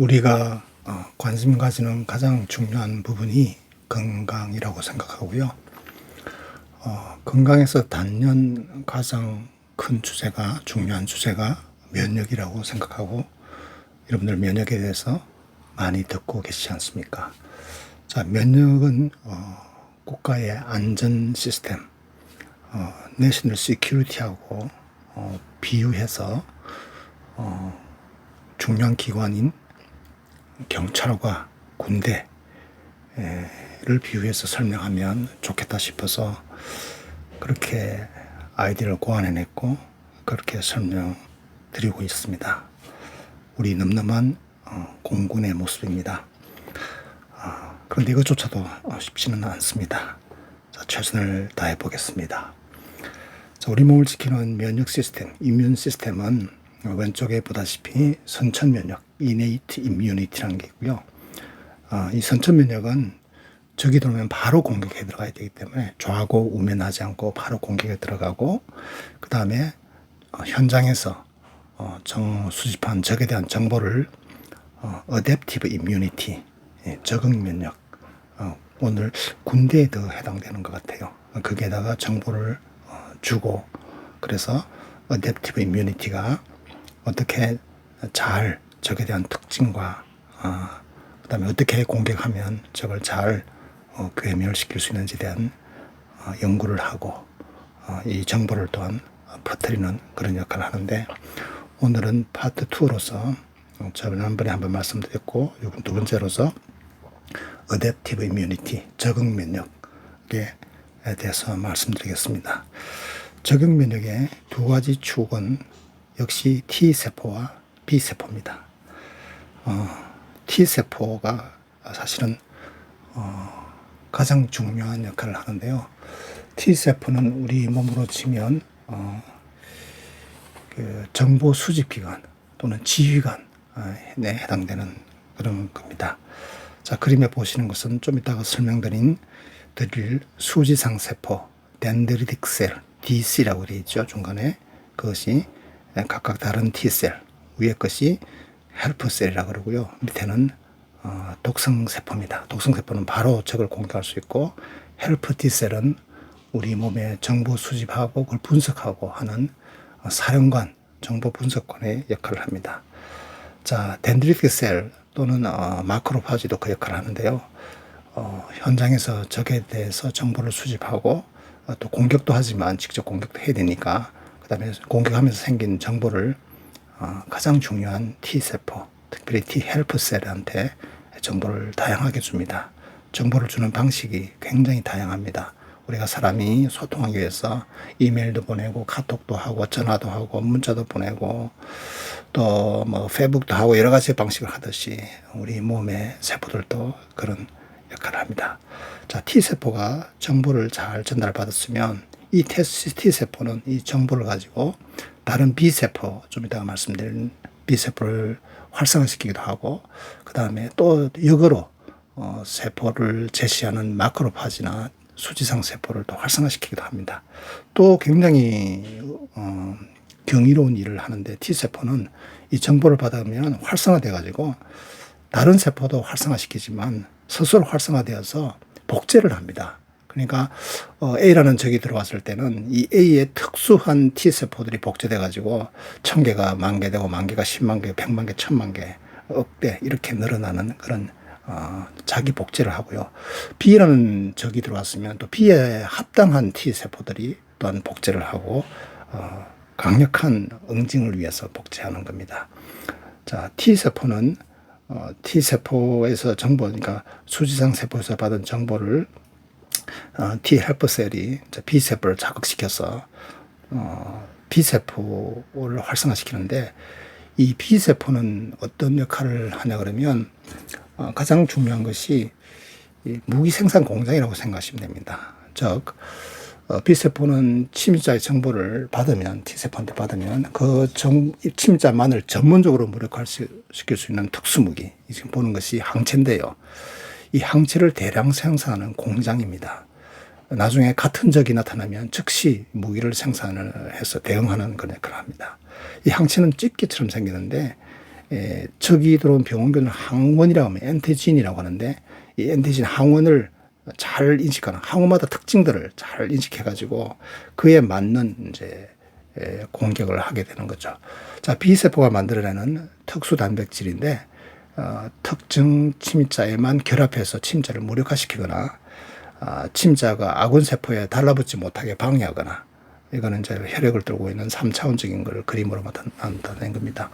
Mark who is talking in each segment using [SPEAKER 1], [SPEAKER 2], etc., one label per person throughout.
[SPEAKER 1] 우리가 관심 가지는 가장 중요한 부분이 건강이라고 생각하고요. 건강에서 단연 가장 큰 주제가, 중요한 주제가 면역이라고 생각하고, 여러분들 면역에 대해서 많이 듣고 계시지 않습니까? 자, 면역은 국가의 안전 시스템, 내셔널 시큐리티하고 비유해서 중요한 기관인 경찰과 군대를 비유해서 설명하면 좋겠다 싶어서 그렇게 아이디어를 고안해냈고 그렇게 설명드리고 있습니다. 우리 늠름한 공군의 모습입니다. 그런데 이것조차도 쉽지는 않습니다. 자, 최선을 다해 보겠습니다. 자, 우리 몸을 지키는 면역 시스템, 이뮨 시스템은 왼쪽에 보다시피 선천 면역, innate immunity라는 게 있고요. 이 선천 면역은 적이 들어오면 바로 공격에 들어가야 되기 때문에 좌고 우면하지 않고 바로 공격에 들어가고, 그 다음에 현장에서 수집한 적에 대한 정보를 adaptive immunity, 적응 면역, 오늘 군대에 더 해당되는 것 같아요. 거기에다가 정보를 주고, 그래서 adaptive immunity가 어떻게 잘 적에 대한 특징과 그 다음에 어떻게 공격하면 적을 잘 괴멸시킬 수 있는지에 대한 연구를 하고 이 정보를 또한 퍼뜨리는 그런 역할을 하는데, 오늘은 파트 2로서 지난번에 한번 말씀드렸고 이번 두 번째로서 adaptive immunity, 적응 면역에 대해서 말씀드리겠습니다. 적응 면역의 두 가지 축은 역시 T세포와 B세포입니다. T세포가 사실은 가장 중요한 역할을 하는데요. T세포는 우리 몸으로 치면 그 정보 수집기관 또는 지휘관에 해당되는 그런 겁니다. 자, 그림에 보시는 것은 좀 이따가 설명드릴 수지상 세포, 덴드리틱 셀, DC라고 되어 있죠. 중간에 그것이 각각 다른 T셀, 위에 것이 헬퍼셀이라고 그러고요. 밑에는 독성세포입니다. 독성세포는 바로 적을 공격할 수 있고, 헬퍼 T셀은 우리 몸에 정보 수집하고 그걸 분석하고 하는 사령관, 정보 분석관의 역할을 합니다. 자, 덴드리틱 셀 또는 마크로파지도 그 역할을 하는데요. 현장에서 적에 대해서 정보를 수집하고 또 공격도 하지만 직접 공격도 해야 되니까, 그 다음에 공격하면서 생긴 정보를 가장 중요한 T세포, 특별히 T 헬퍼 셀한테 정보를 다양하게 줍니다. 정보를 주는 방식이 굉장히 다양합니다. 우리가 사람이 소통하기 위해서 이메일도 보내고 카톡도 하고 전화도 하고 문자도 보내고 또 뭐 페이북도 하고 여러 가지 방식을 하듯이 우리 몸의 세포들도 그런 역할을 합니다. 자, T세포가 정보를 잘 전달받았으면 이 T세포는 이 정보를 가지고 다른 B세포, 좀 이따가 말씀드린 B세포를 활성화시키기도 하고, 그 다음에 또 역으로 세포를 제시하는 마크로파지나 수지상 세포를 또 활성화시키기도 합니다. 또 굉장히 경이로운 일을 하는데, T세포는 이 정보를 받으면 활성화돼 가지고 다른 세포도 활성화시키지만 스스로 활성화되어서 복제를 합니다. 그러니까 A라는 적이 들어왔을 때는 이 A의 특수한 T세포들이 복제돼 가지고 1000개가 10,000개 되고 10,000개가 100,000개, 100만 개, 1,000,000개, 억대 이렇게 늘어나는 그런 자기 복제를 하고요. B라는 적이 들어왔으면 또 B에 합당한 T세포들이 또한 복제를 하고 강력한 응징을 위해서 복제하는 겁니다. 자, T세포는 T세포에서 정보, 그러니까 수지상 세포에서 받은 정보를 T 헬퍼셀이 B세포를 자극시켜서 B세포를 활성화시키는데, 이 B세포는 어떤 역할을 하냐 그러면 가장 중요한 것이 무기 생산 공장이라고 생각하시면 됩니다. 즉 B세포는 침입자의 정보를 받으면, T세포한테 받으면 그 침입자만을 전문적으로 무력화시킬 수 있는 특수무기, 지금 보는 것이 항체인데요. 이 항체를 대량 생산하는 공장입니다. 나중에 같은 적이 나타나면 즉시 무기를 생산을 해서 대응하는 그런 역할을 합니다. 이 항체는 집게처럼 생기는데 적이 들어온 병원균을 항원이라고 하면 엔티진이라고 하는데, 이 엔티진 항원을 잘 인식하는, 항원마다 특징들을 잘 인식해가지고 그에 맞는 이제 공격을 하게 되는 거죠. 자, B세포가 만들어내는 특수 단백질인데, 특정 침자에만 결합해서 침자를 무력화시키거나, 침자가 아군 세포에 달라붙지 못하게 방해하거나, 이거는 이제 혈액을 들고 있는 3차원적인 걸 그림으로 나타낸 겁니다.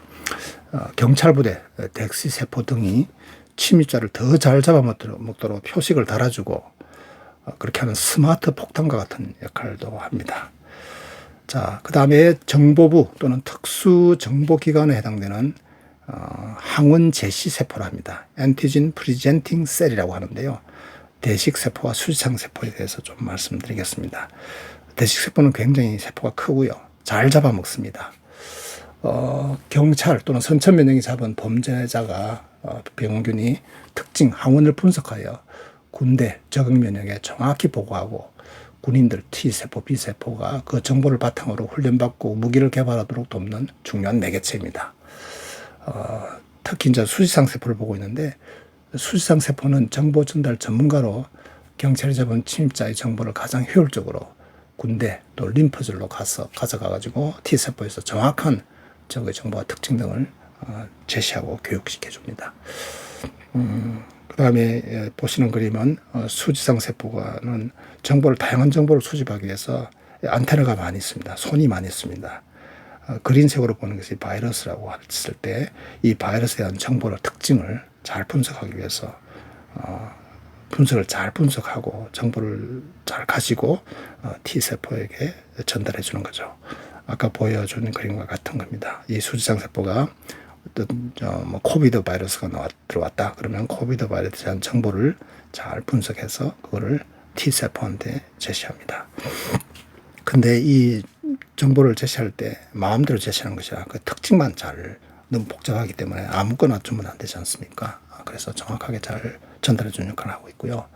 [SPEAKER 1] 경찰부대, 덱시 세포 등이 침입자를 더 잘 잡아먹도록 표식을 달아주고, 그렇게 하는 스마트 폭탄과 같은 역할도 합니다. 자, 그 다음에 정보부 또는 특수정보기관에 해당되는 항원 제시 세포라 합니다. 엔티진 프리젠팅 셀이라고 하는데요. 대식세포와 수지상세포에 대해서 좀 말씀드리겠습니다. 대식세포는 굉장히 세포가 크고요. 잘 잡아먹습니다. 경찰 또는 선천면역이 잡은 범죄자가 병원균이 특징, 항원을 분석하여 군대 적응면역에 정확히 보고하고, 군인들 T세포, B세포가 그 정보를 바탕으로 훈련받고 무기를 개발하도록 돕는 중요한 매개체입니다. 특히 이제 수지상세포를 보고 있는데, 수지상세포는 정보 전달 전문가로 경찰이 잡은 침입자의 정보를 가장 효율적으로 군대 또 림프절로 가져가가지고 T세포에서 정확한 적의 정보와 특징 등을 제시하고 교육시켜 줍니다. 그 다음에 보시는 그림은 수지상세포가는 다양한 정보를 수집하기 위해서 안테나가 많이 있습니다. 손이 많이 있습니다. 그린색으로 보는 것이 바이러스라고 했을 때, 이 바이러스에 대한 정보를, 특징을 잘 분석하기 위해서 분석을 잘 분석하고 정보를 잘 가지고 T세포에게 전달해 주는 거죠. 아까 보여준 그림과 같은 겁니다. 이 수지상세포가 어떤 코비드 바이러스가 들어왔다 그러면 코비드 바이러스에 대한 정보를 잘 분석해서 그거를 T세포한테 제시합니다. 근데 이 정보를 제시할 때 마음대로 제시하는 것이 아니라 그 특징만 너무 복잡하기 때문에 아무거나 주면 안 되지 않습니까? 그래서 정확하게 잘 전달해 주는 역할을 하고 있고요.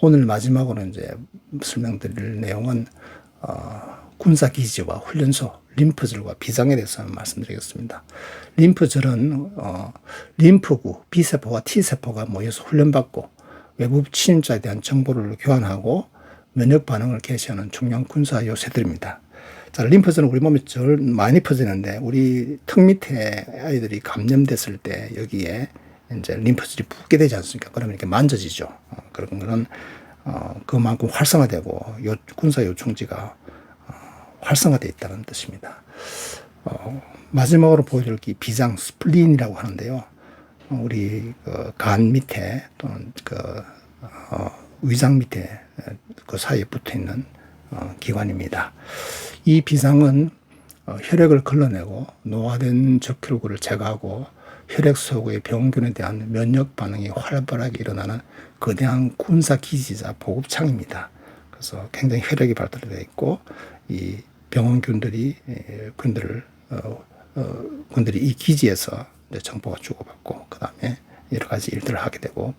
[SPEAKER 1] 오늘 마지막으로 이제 설명드릴 내용은 군사기지와 훈련소, 림프절과 비장에 대해서 말씀드리겠습니다. 림프절은 림프구, B세포와 T세포가 모여서 훈련받고 외부 침입자에 대한 정보를 교환하고 면역 반응을 개시하는 중요한 군사 요새들입니다. 자, 림프절은 우리 몸에 제일 많이 퍼지는데, 우리 턱 밑에 아이들이 감염됐을 때 여기에 이제 림프절이 붓게 되지 않습니까? 그러면 이렇게 만져지죠. 그런 거는 그만큼 활성화되고 군사 요충지가 활성화되어 있다는 뜻입니다. 마지막으로 보여드릴 게 비장, 스플린이라고 하는데요. 우리 간 밑에 또는 위장 밑에 그 사이에 붙어 있는 기관입니다. 이 비장은 혈액을 걸러내고 노화된 적혈구를 제거하고 혈액 속의 병균에 대한 면역 반응이 활발하게 일어나는 거대한 군사기지자 보급창입니다. 그래서 굉장히 혈액이 발달되어 있고, 이 병원균들이 군들이 이 기지에서 이제 정보가 주고받고, 그 다음에 여러 가지 일들을 하게 되고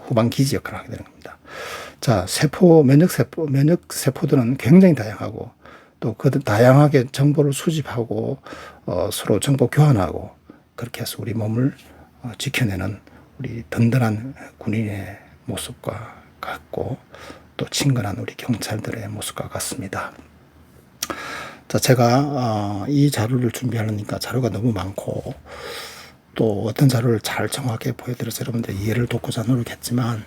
[SPEAKER 1] 후방 기지 역할을 하게 되는 겁니다. 자, 면역세포들은 굉장히 다양하고, 또 그 다양하게 정보를 수집하고 서로 정보 교환하고, 그렇게 해서 우리 몸을 지켜내는 우리 든든한 군인의 모습과 같고, 또 친근한 우리 경찰들의 모습과 같습니다. 자, 제가 이 자료를 준비하려니까 자료가 너무 많고, 또 어떤 자료를 잘 정확하게 보여드려서 여러분들 이해를 돕고자 노력했지만,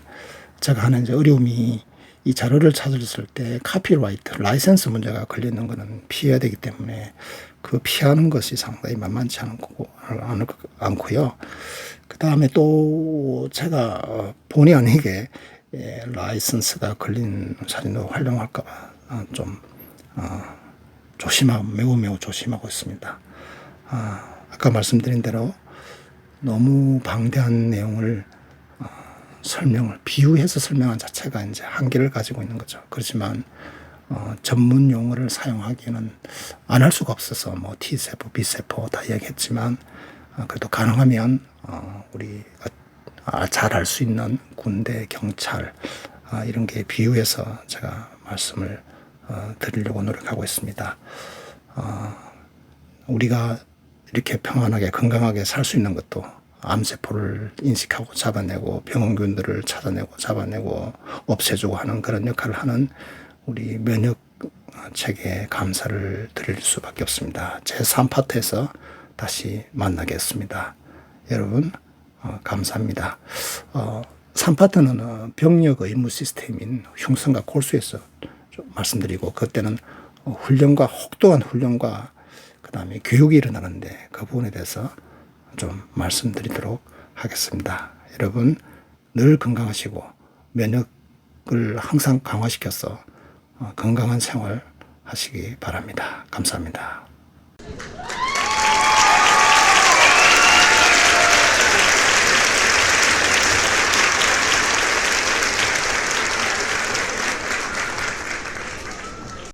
[SPEAKER 1] 제가 하는 이제 어려움이, 이 자료를 찾았을 때 카피라이트, 라이센스 문제가 걸리는 것은 피해야 되기 때문에 그 피하는 것이 상당히 만만치 않고요. 그 다음에 또 제가 본의 아니게 라이센스가 걸린 사진도 활용할까봐 좀 매우 조심하고 있습니다. 아까 말씀드린 대로 너무 방대한 내용을 비유해서 설명한 자체가 이제 한계를 가지고 있는 거죠. 그렇지만 전문 용어를 사용하기에는 안 할 수가 없어서 T세포, B세포 다 이야기했지만, 그래도 가능하면 우리가 잘 알 수 있는 군대, 경찰 이런 게 비유해서 제가 말씀을 드리려고 노력하고 있습니다. 우리가 이렇게 평안하게 건강하게 살 수 있는 것도 암세포를 인식하고 잡아내고 병원균들을 찾아내고 잡아내고 없애주고 하는 그런 역할을 하는 우리 면역 체계에 감사를 드릴 수밖에 없습니다. 제3파트에서 다시 만나겠습니다. 여러분 감사합니다. 3파트는 병력 의무 시스템인 흉성과 골수에서 좀 말씀드리고, 그때는 훈련과 혹독한 훈련과 그 다음에 교육이 일어나는데 그 부분에 대해서 좀 말씀드리도록 하겠습니다. 여러분 늘 건강하시고 면역을 항상 강화시켜서 건강한 생활 하시기 바랍니다. 감사합니다.